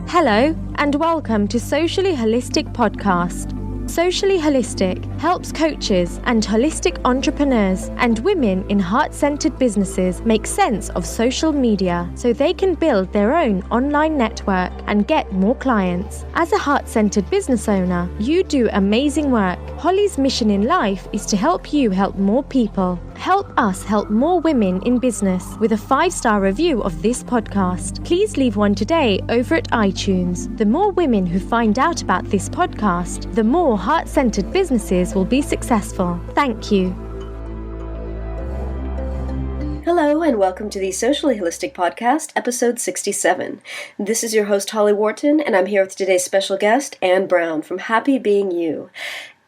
Hello, and welcome to Socially Holistic Podcast. Socially Holistic helps coaches and holistic entrepreneurs and women in heart-centered businesses make sense of social media so they can build their own online network and get more clients. As a heart-centered business owner, you do amazing work. Holly's mission in life is to help you help more people. Help us help more women in business with a 5-star review of this podcast. Please leave one today over at iTunes. The more women who find out about this podcast, the more heart-centered businesses will be successful. Thank you. Hello and welcome to the Socially Holistic Podcast, episode 67. This is your host, Holly Wharton, and I'm here with today's special guest, Anne Brown from Happy Being You.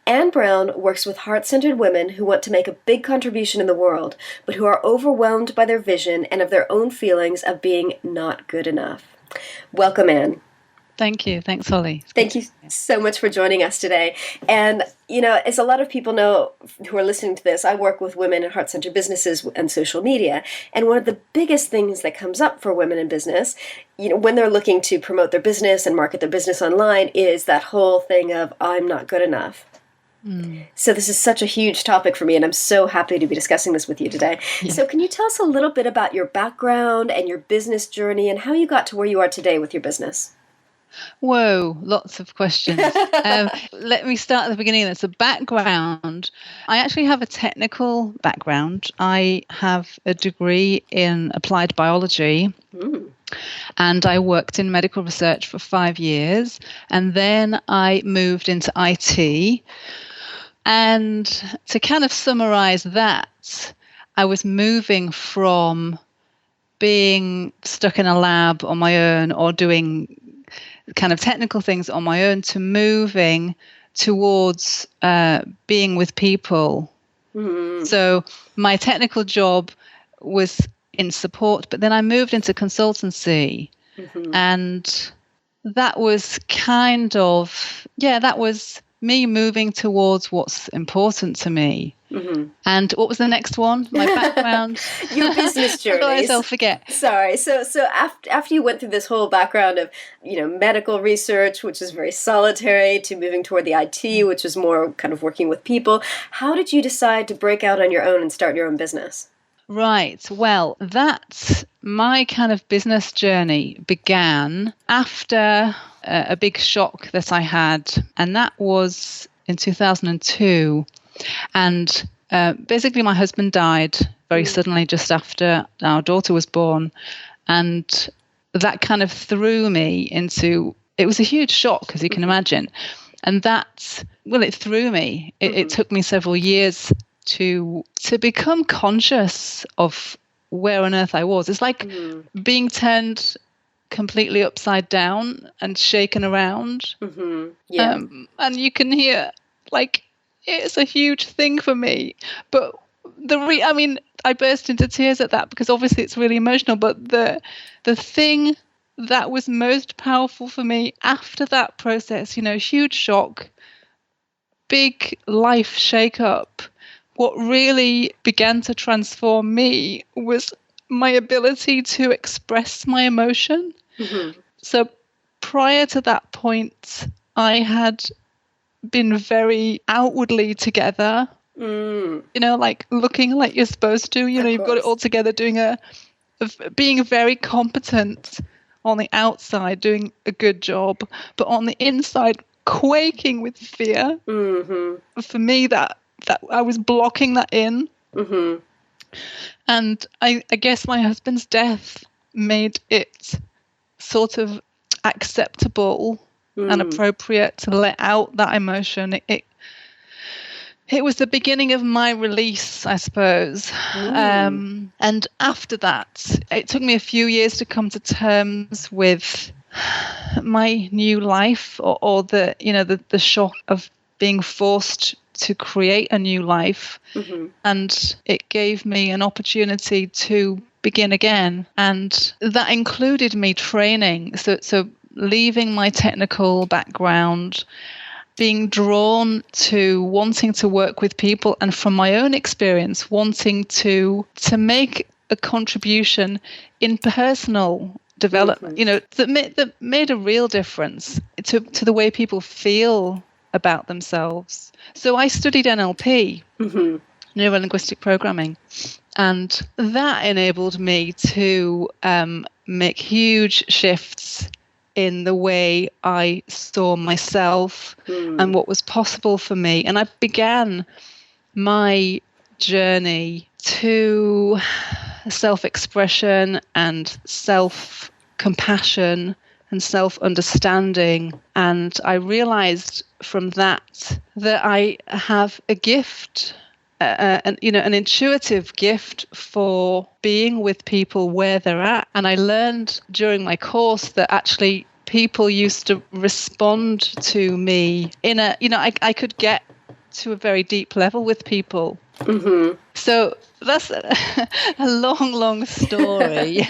Anne Brown works with heart-centered women who want to make a big contribution in the world, but who are overwhelmed by their vision and of their own feelings of being not good enough. Welcome, Anne. Thank you. Thanks, Holly. Thank you so much for joining us today. And, you know, as a lot of people know who are listening to this, I work with women in heart-centered businesses and social media. And one of the biggest things that comes up for women in business, you know, when they're looking to promote their business and market their business online is that whole thing of, I'm not good enough. So this is such a huge topic for me, and I'm so happy to be discussing this with you today. Yeah. So can you tell us a little bit about your background and your business journey and how you got to where you are today with your business? Whoa, lots of questions. Let me start at the beginning. That's a background. I actually have a technical background. I have a degree in applied biology. And I worked in medical research for 5 years. And then I moved into IT. And to kind of summarize that, I was moving from being stuck in a lab on my own or doing kind of technical things on my own to moving towards being with people. So my technical job was in support, but then I moved into consultancy. And that was kind of, that was me moving towards what's important to me. And what was the next one? My background. Your business journey. Otherwise I'll forget. Sorry. So after you went through this whole background of, you know, medical research, which is very solitary, to moving toward the IT, which is more kind of working with people, how did you decide to break out on your own and start your own business? Right. Well, that's my kind of business journey began after a big shock that I had, and that was in 2002. And basically my husband died very suddenly just after our daughter was born. And that kind of threw me into, it was a huge shock, as you can imagine. And it threw me. It took me several years to become conscious of where on earth I was. It's like being turned completely upside down and shaken around. And you can hear, like, it's a huge thing for me. But I burst into tears at that because obviously it's really emotional. But the thing that was most powerful for me after that process, you know, huge shock, big life shake-up, what really began to transform me was my ability to express my emotion. So prior to that point, I had been very outwardly together, you know, like looking like you're supposed to, you know, you've got it all together, being very competent on the outside, doing a good job, but on the inside, quaking with fear. For me, that I was blocking that in. And I guess my husband's death made it sort of acceptable and appropriate to let out that emotion. It was the beginning of my release, I suppose. And after that, it took me a few years to come to terms with my new life, or the shock of being forced to create a new life. And it gave me an opportunity to begin again. And that included me training. So leaving my technical background, being drawn to wanting to work with people, and from my own experience, wanting to make a contribution in personal develop, that made a real difference to the way people feel about themselves. So I studied NLP, neuro-linguistic programming, and that enabled me to make huge shifts in the way I saw myself and what was possible for me. And I began my journey to self-expression and self-compassion and self-understanding. And I realized from that I have a gift, an intuitive gift for being with people where they're at. And I learned during my course that actually people used to respond to me in I could get to a very deep level with people. So that's a long story.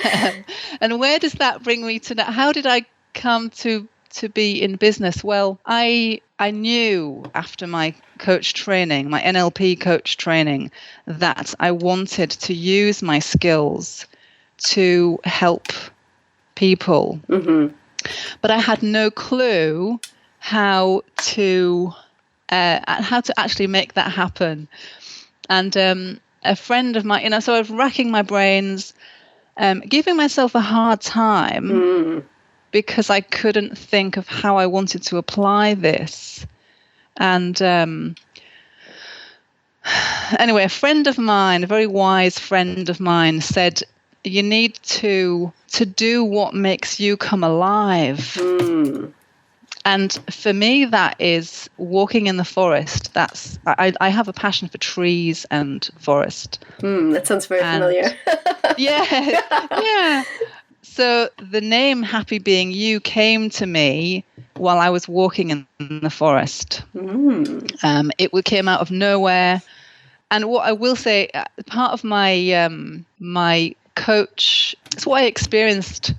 And where does that bring me to now? How did I come to be in business? Well, I knew after my coach training, my NLP coach training, that I wanted to use my skills to help people. But I had no clue how to actually make that happen. And a friend of mine, so I was racking my brains, giving myself a hard time because I couldn't think of how I wanted to apply this. And anyway, a friend of mine, a very wise friend of mine, said, you need to do what makes you come alive. And for me, that is walking in the forest. I have a passion for trees and forest. That sounds very familiar. Yeah. So the name Happy Being You came to me while I was walking in the forest. It came out of nowhere. And what I will say, part of my my coach, it's what I experienced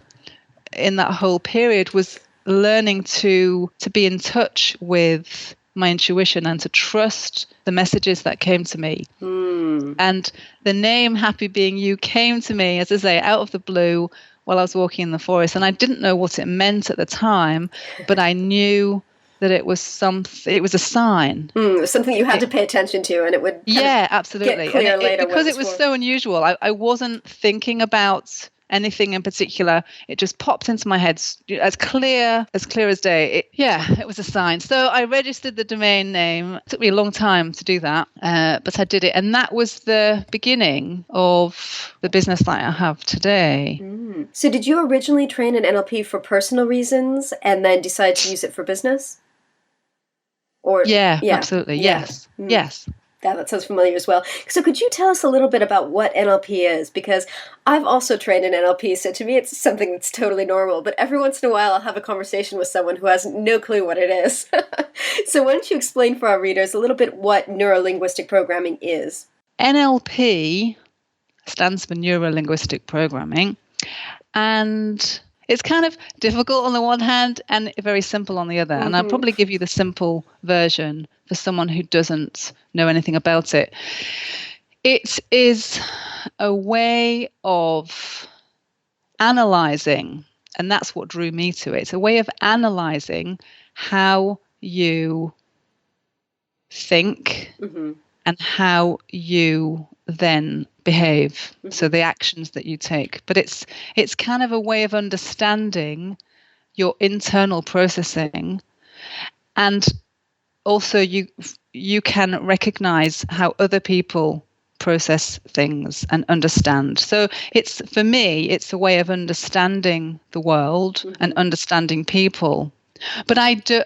in that whole period was learning to be in touch with my intuition and to trust the messages that came to me. And the name Happy Being You came to me, as I say, out of the blue while I was walking in the forest. And I didn't know what it meant at the time, but I knew that it was a sign. It was something you had to pay attention to, and it would absolutely. get clear later. Because it was so unusual, I wasn't thinking about anything in particular. It just popped into my head as clear as day. It was a sign. So I registered the domain name. It took me a long time to do that, but I did it. And that was the beginning of the business that I have today. So did you originally train in NLP for personal reasons and then decide to use it for business? Or absolutely. Yes. Yes. Yeah, that sounds familiar as well. So could you tell us a little bit about what NLP is? Because I've also trained in NLP, so to me it's something that's totally normal. But every once in a while I'll have a conversation with someone who has no clue what it is. So why don't you explain for our readers a little bit what neuro-linguistic programming is? NLP stands for neuro-linguistic programming. And it's kind of difficult on the one hand and very simple on the other. And I'll probably give you the simple version for someone who doesn't know anything about it. It is a way of analyzing, and that's what drew me to it. It's a way of analyzing how you think and how you then behave. So the actions that you take. But it's kind of a way of understanding your internal processing, and also you can recognize how other people process things and understand. So for me it's a way of understanding the world and understanding people. But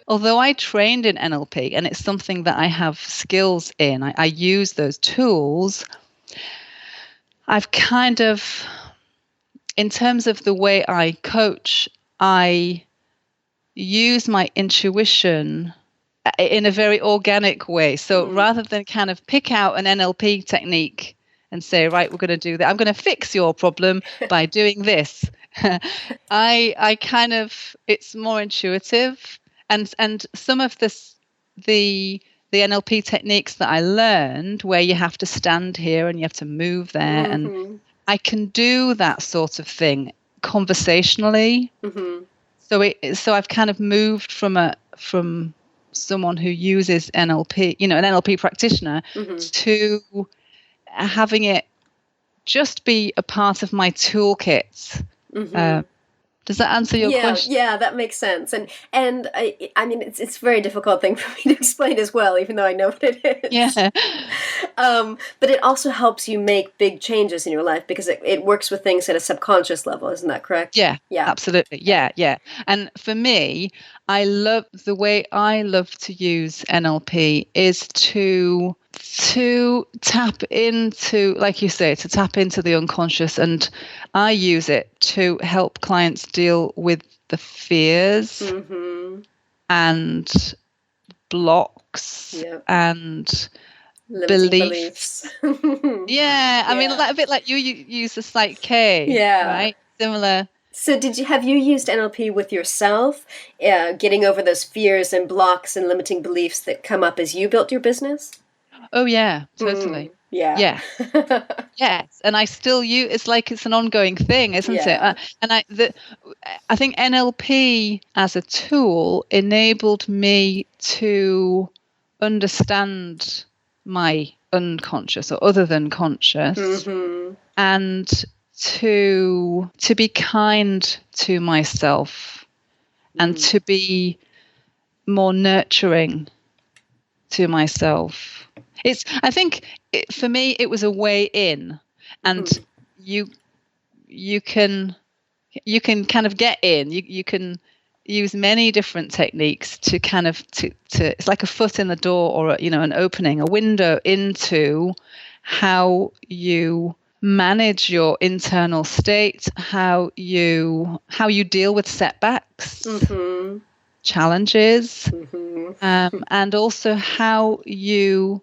although I trained in NLP and it's something that I have skills in, I use those tools, I've kind of, in terms of the way I coach, I use my intuition in a very organic way. So rather than kind of pick out an NLP technique and say, right, we're going to do that, I'm going to fix your problem by doing this. I kind of, it's more intuitive, and some of the NLP techniques that I learned, where you have to stand here and you have to move there, and I can do that sort of thing conversationally. Mm-hmm. So I've kind of moved from someone who uses NLP, an NLP practitioner, Mm-hmm. to having it just be a part of my toolkit. Mm-hmm. Does that answer your question? Yeah, that makes sense. And I mean, it's a very difficult thing for me to explain as well, even though I know what it is. Yeah. But it also helps you make big changes in your life because it works with things at a subconscious level. Isn't that correct? Yeah, Yeah. absolutely. Yeah. And for me, the way I love to use NLP is to tap into, like you say, to tap into the unconscious. And I use it to help clients deal with the fears Mm-hmm. and blocks Yep. and Limiting beliefs. Yeah, I mean, Yeah. a bit like you use the Psych K, Yeah. right? Similar. So have you used NLP with yourself, getting over those fears and blocks and limiting beliefs that come up as you built your business? Oh yeah, totally. Yeah. Yeah. Yes, and I still use. It's like it's an ongoing thing, isn't Yeah. it? And I think NLP as a tool enabled me to understand my unconscious or other than conscious, Mm-hmm. and to be kind to myself and to be more nurturing to myself. I think for me it was a way in, and you can kind of get in. You can use many different techniques to kind of to it's like a foot in the door, or an opening, a window into how you manage your internal state, how you deal with setbacks, challenges, and also how you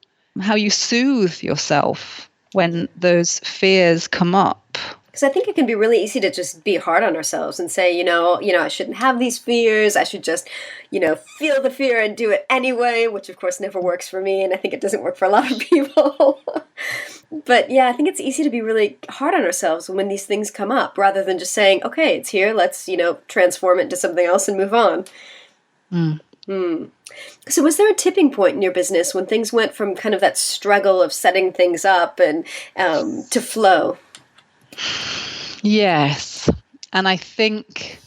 soothe yourself when those fears come up. Because I think it can be really easy to just be hard on ourselves and say, I shouldn't have these fears. I should just, feel the fear and do it anyway, which of course never works for me. And I think it doesn't work for a lot of people. But yeah, I think it's easy to be really hard on ourselves when these things come up, rather than just saying, okay, it's here. Let's, transform it into something else and move on. So was there a tipping point in your business when things went from kind of that struggle of setting things up and to flow? Yes. And I think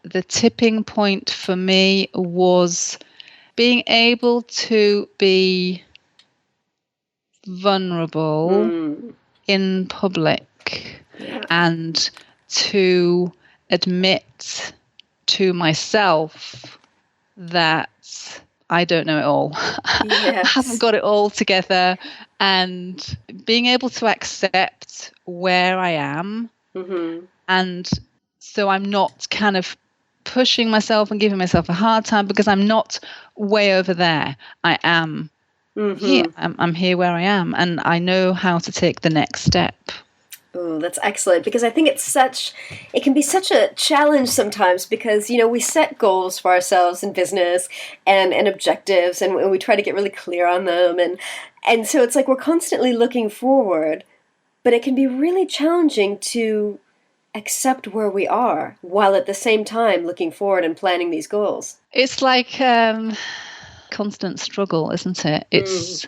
the tipping point for me was being able to be vulnerable in public and to admit to myself that I don't know it all. Yes. I haven't got it all together, and being able to accept where I am. And so I'm not kind of pushing myself and giving myself a hard time because I'm not way over there. I am here. I'm here where I am, and I know how to take the next step. Oh, that's excellent, because I think it can be such a challenge sometimes, because, we set goals for ourselves in business and objectives, and we try to get really clear on them. And so it's like we're constantly looking forward, but it can be really challenging to accept where we are while at the same time looking forward and planning these goals. It's like constant struggle, isn't it? It's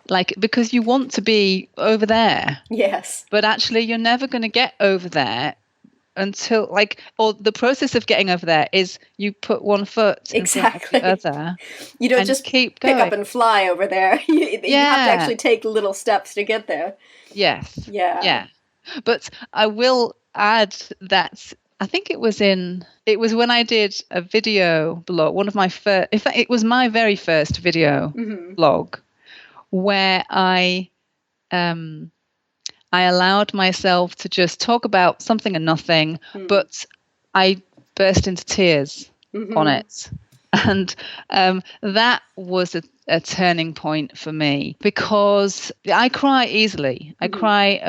like, because you want to be over there. Yes. But actually you're never going to get over there until or the process of getting over there is you put one foot in front of the other. You don't just keep pick going. up and fly over there. You have to actually take little steps to get there. Yes. Yeah. But I will add that I think it was when I did a video blog, in fact, it was my very first video blog, where I allowed myself to just talk about something and nothing, but I burst into tears on it. And that was a turning point for me, because I cry easily. I cry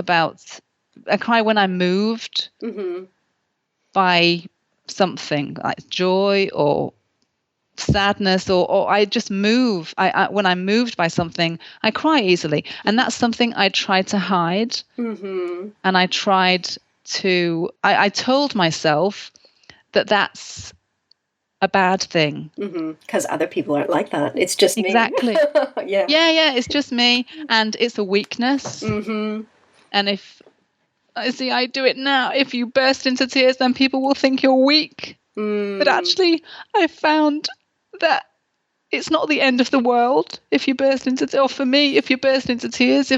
when I'm moved by something like joy or sadness, or I just move. When I'm moved by something, I cry easily, and that's something I tried to hide, and I tried I told myself that that's a bad thing. Because other people aren't like that. It's just Exactly. me. Yeah. Yeah, it's just me, and it's a weakness. And if I do it now, if you burst into tears, then people will think you're weak. But actually, I found that it's not the end of the world if you burst into tears. Or for me, if you burst into tears,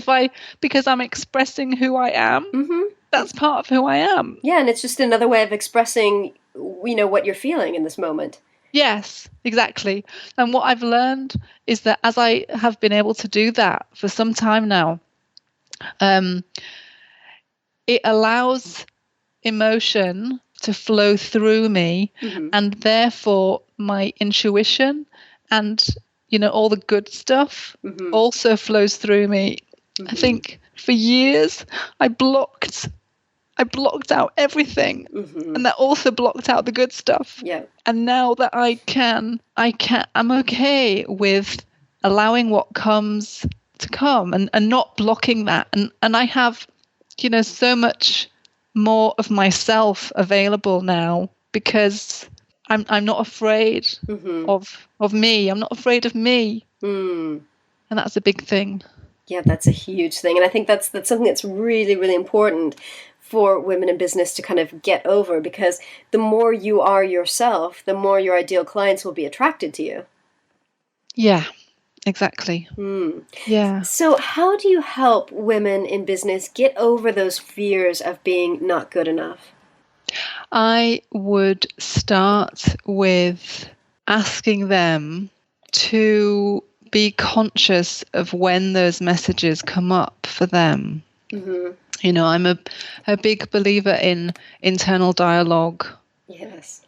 because I'm expressing who I am, that's part of who I am. Yeah, and it's just another way of expressing, what you're feeling in this moment. Yes, exactly. And what I've learned is that as I have been able to do that for some time now, it allows emotion to flow through me, and therefore my intuition and all the good stuff also flows through me. I think for years I blocked out everything, and that also blocked out the good stuff. Yeah. And now that I'm okay with allowing what comes to come and not blocking that. And I have, so much more of myself available now because I'm not afraid of me. I'm not afraid of me. And that's a big thing. Yeah, that's a huge thing. And I think that's something that's really, really important for women in business to kind of get over, because the more you are yourself, the more your ideal clients will be attracted to you. Yeah, exactly. Yeah. So how do you help women in business get over those fears of being not good enough? I would start with asking them to be conscious of when those messages come up for them. I'm a big believer in internal dialogue. Yes.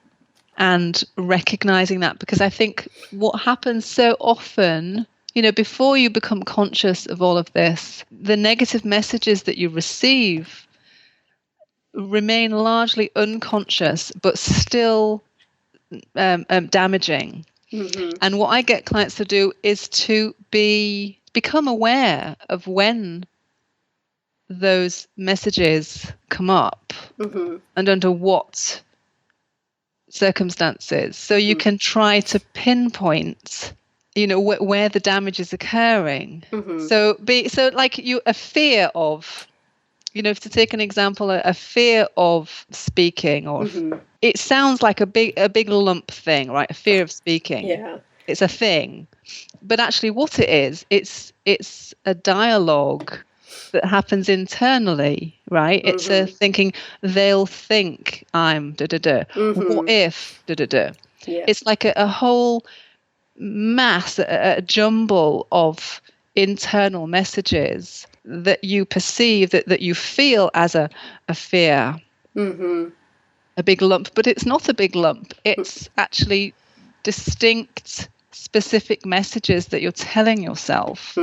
And recognizing that, because I think what happens so often, before you become conscious of all of this, the negative messages that you receive remain largely unconscious, but still damaging. And what I get clients to do is to become aware of when those messages come up and under what circumstances, so you can try to pinpoint where the damage is occurring. So a fear of, to take an example, a fear of speaking, or it sounds like a big lump thing, right? A fear of speaking. Yeah. It's a thing, but actually what it is, it's a dialogue that happens internally, right? It's a thinking, they'll think I'm da-da-da. What if da-da-da? Yeah. It's like a whole mass, a jumble of internal messages that you perceive, that you feel as a fear, a big lump. But it's not a big lump. It's actually distinct, specific messages that you're telling yourself.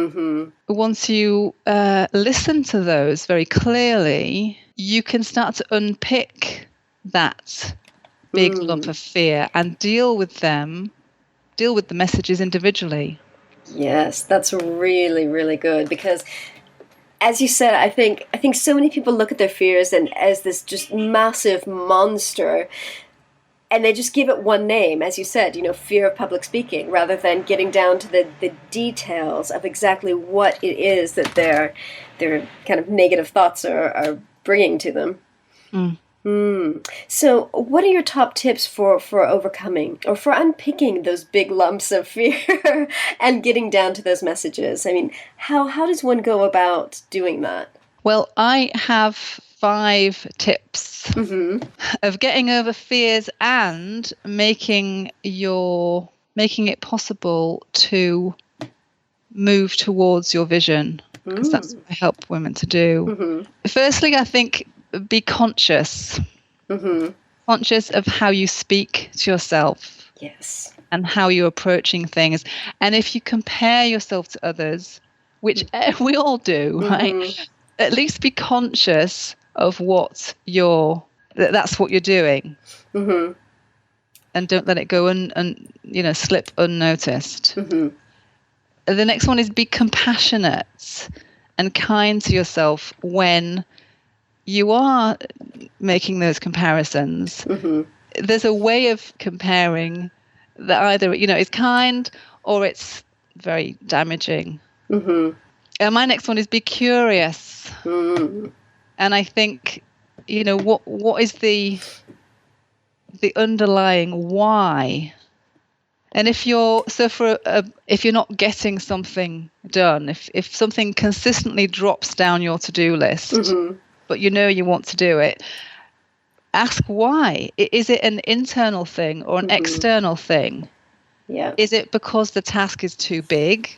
Once you listen to those very clearly, you can start to unpick that big lump of fear and deal with the messages individually. Yes, that's really, really good, because as you said, I think so many people look at their fears and as this just massive monster, and they just give it one name, as you said, fear of public speaking, rather than getting down to the details of exactly what it is that their kind of negative thoughts are bringing to them. So what are your top tips for overcoming or for unpicking those big lumps of fear and getting down to those messages? I mean, how does one go about doing that? Well, I have 5 tips of getting over fears and making it possible to move towards your vision, because that's what I help women to do. Firstly, I think be conscious. Conscious of how you speak to yourself. Yes. And how you're approaching things. And if you compare yourself to others, which we all do, right? At least be conscious of that's what you're doing. And don't let it go and slip unnoticed. The next one is be compassionate and kind to yourself when you are making those comparisons, there's a way of comparing that either, is kind or it's very damaging. And my next one is be curious. And I think, what is the underlying why? And if you're not getting something done, if something consistently drops down your to-do list, but you want to do it, ask why. Is it an internal thing or an external thing? Yeah. Is it because the task is too big?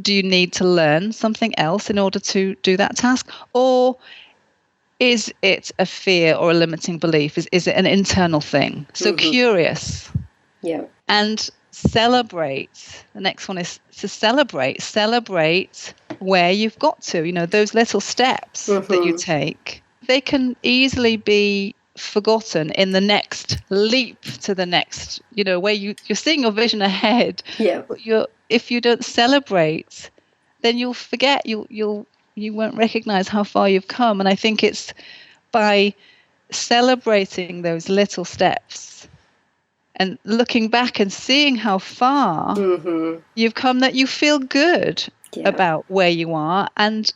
Do you need to learn something else in order to do that task? Or is it a fear or a limiting belief? Is it an internal thing? So curious. Yeah. And celebrate. The next one is to celebrate. Celebrate where you've got to. Those little steps that you take, they can easily be forgotten in the next leap to the next, where you're seeing your vision ahead. Yeah. But if you don't celebrate, then you'll forget. You won't recognize how far you've come. And I think it's by celebrating those little steps and looking back and seeing how far you've come that you feel good about where you are and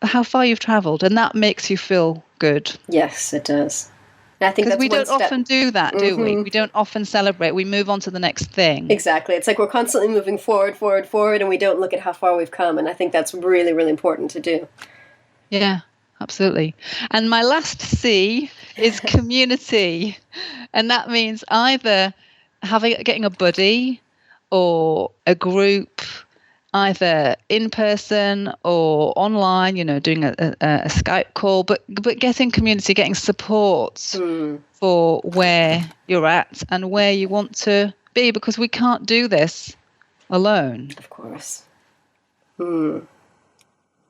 how far you've traveled, and that makes you feel good. Yes, it does. And I think because that's we don't often do that, do we? We don't often celebrate. We move on to the next thing. Exactly. It's like we're constantly moving forward, and we don't look at how far we've come. And I think that's really, really important to do. Yeah, absolutely. And my last C is community. And that means either getting a buddy or a group, either in person or online, doing a Skype call, but getting community, getting support for where you're at and where you want to be, because we can't do this alone. Of course.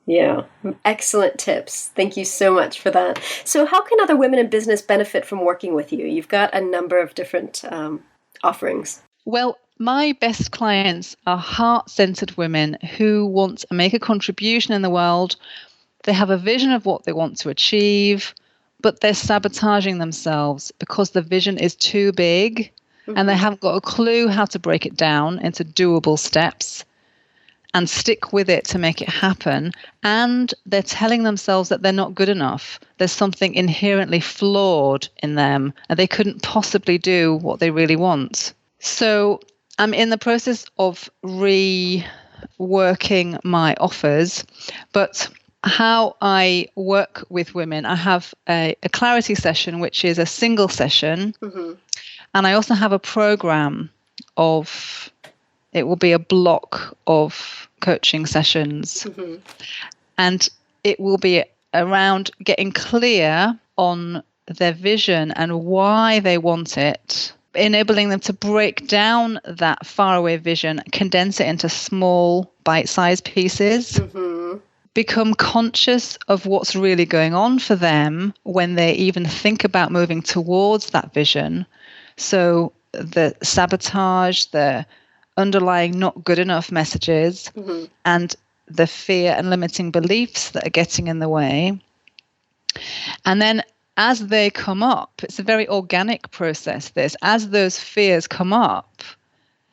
Yeah. Excellent tips. Thank you so much for that. So how can other women in business benefit from working with you? You've got a number of different offerings. Well, my best clients are heart-centered women who want to make a contribution in the world. They have a vision of what they want to achieve, but they're sabotaging themselves because the vision is too big and they haven't got a clue how to break it down into doable steps and stick with it to make it happen. And they're telling themselves that they're not good enough. There's something inherently flawed in them and they couldn't possibly do what they really want. So I'm in the process of reworking my offers, but how I work with women, I have a clarity session, which is a single session. And I also have a program it will be a block of coaching sessions. And it will be around getting clear on their vision and why they want it, enabling them to break down that faraway vision, condense it into small bite-sized pieces, become conscious of what's really going on for them when they even think about moving towards that vision. So the sabotage, the underlying not good enough messages, and the fear and limiting beliefs that are getting in the way. And then as they come up, it's a very organic process, this. As those fears come up,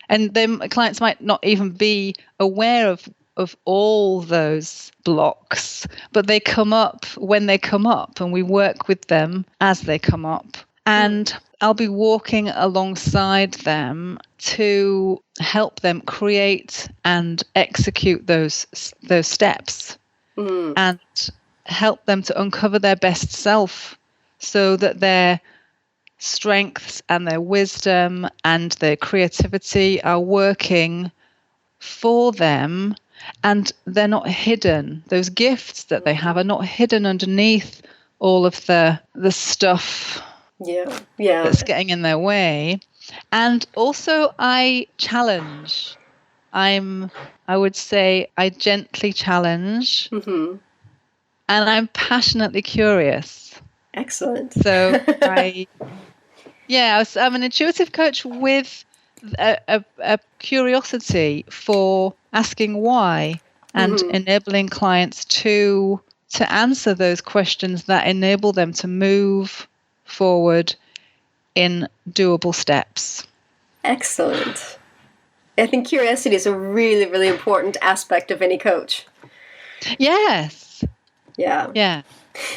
and then clients might not even be aware of all those blocks, but they come up when they come up, and we work with them as they come up. And I'll be walking alongside them to help them create and execute those steps and help them to uncover their best self so that their strengths and their wisdom and their creativity are working for them, and they're not hidden. Those gifts that they have are not hidden underneath all of the stuff that's getting in their way. And also I challenge. I would say I gently challenge, and I'm passionately curious. Excellent. So I'm an intuitive coach with a curiosity for asking why and enabling clients to to answer those questions that enable them to move forward in doable steps. Excellent. I think curiosity is a really, really important aspect of any coach. Yes. Yeah. Yeah.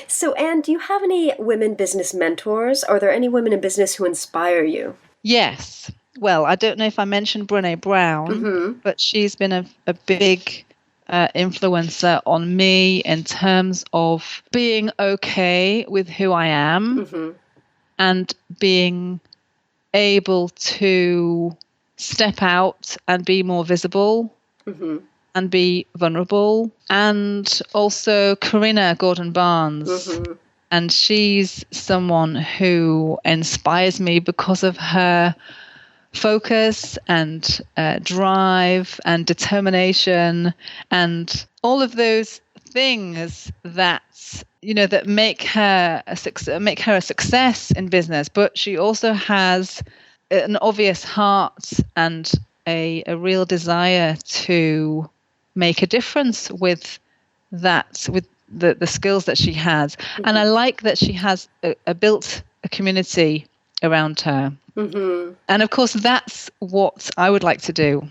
So, Anne, do you have any women business mentors? Are there any women in business who inspire you? Yes. Well, I don't know if I mentioned Brené Brown, but she's been a big influencer on me in terms of being okay with who I am and being able to step out and be more visible and be vulnerable. And also Corinna Gordon-Barnes. And she's someone who inspires me because of her focus and drive and determination and all of those things that that make her a success in business. But she also has an obvious heart and a real desire to make a difference with the skills that she has. And I like that she has built a community around her. And of course, that's what I would like to do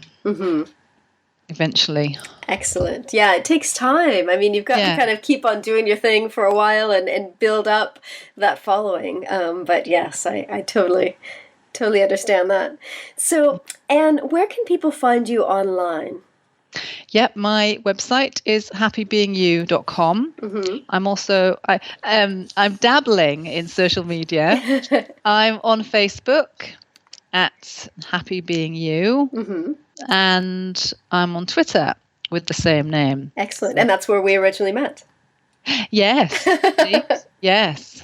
eventually. Excellent. Yeah, it takes time. I mean, you've got to kind of keep on doing your thing for a while and build up that following. But yes, I totally understand that. So, Anne, where can people find you online? Yep, my website is happybeingyou.com. I'm also I'm dabbling in social media. I'm on Facebook at Happy Being You, and I'm on Twitter with the same name. Excellent, and that's where we originally met. Yes, yes.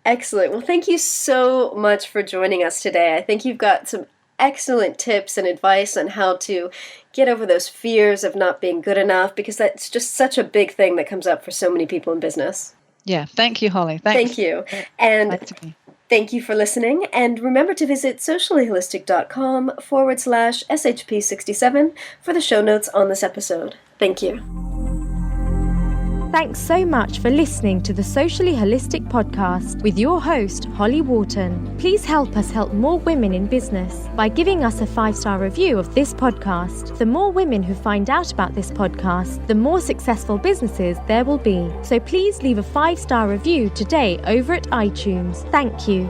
Excellent. Well, thank you so much for joining us today. I think you've got some excellent tips and advice on how to get over those fears of not being good enough, because that's just such a big thing that comes up for so many people in business. Yeah. Thank you, Holly. Thanks. Thank you. And thank you for listening. And remember to visit sociallyholistic.com/SHP67 for the show notes on this episode. Thank you. Thanks so much for listening to the Socially Holistic Podcast with your host, Holly Wharton. Please help us help more women in business by giving us a 5-star review of this podcast. The more women who find out about this podcast, the more successful businesses there will be. So please leave a 5-star review today over at iTunes. Thank you.